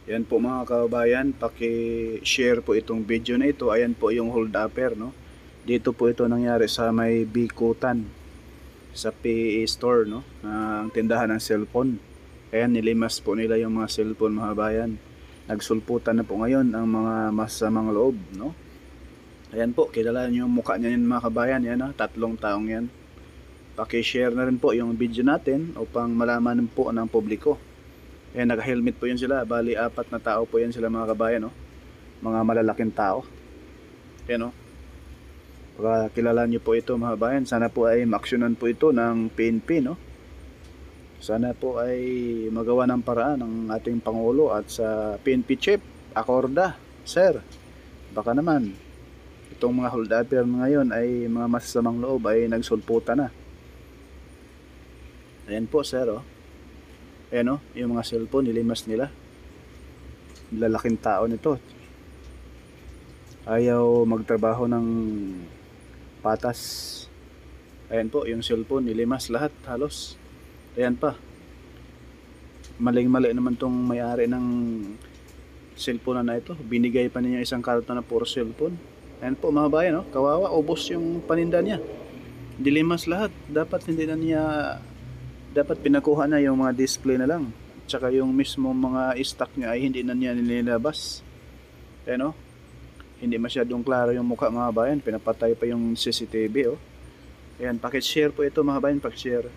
Yan po mga kababayan, paki-share po itong video na ito. Ayan po yung hold upper, no. Dito po ito nangyari sa may Bikutan, sa PE Store, no, ang tindahan ng cellphone. Ayan, nilimas po nila yung mga cellphone mga kababayan. Nagsulputan na po ngayon ang mga masamang loob, no. Ayan po, kilala niyo yung mukha niyan mga kababayan, yan, tatlong taong yan. Paki-share na rin po yung video natin upang malaman po ng publiko. Ayan, naka-helmet po yun sila. Bali, 4 na tao po yan sila mga kabayan, no? Mga malalaking tao. Ayan, no? Baka kilala nyo po ito mga kabayan. Sana po ay maaksyonan po ito ng PNP, no? Sana po ay magawa ng paraan ng ating Pangulo at sa PNP Chief Acorda. Sir, baka naman itong mga hold upper ngayon ay mga masasamang loob ay nagsulputan na. Ayan po, sir, oh. Ayan, yung mga cellphone nilimas nila. Lalaking tao nito, ayaw magtrabaho ng patas. Ayan po, yung cellphone nilimas lahat halos. Ayan pa, maling-mali naman tong may-ari ng cellphone na ito. Binigay pa niya isang karton na puro cellphone. Ayan po mga bayan, kawawa, ubos yung paninda niya. Dilimas lahat. Dapat hindi na niya, dapat pinakuha na yung mga display na lang. Tsaka yung mismo mga stock niya ay hindi na niya nilabas. Ayan, hindi masyadong klaro yung mukha mga bayan. Pinapatay pa yung CCTV, Ayan, pakishare po ito mga bayan, pakishare.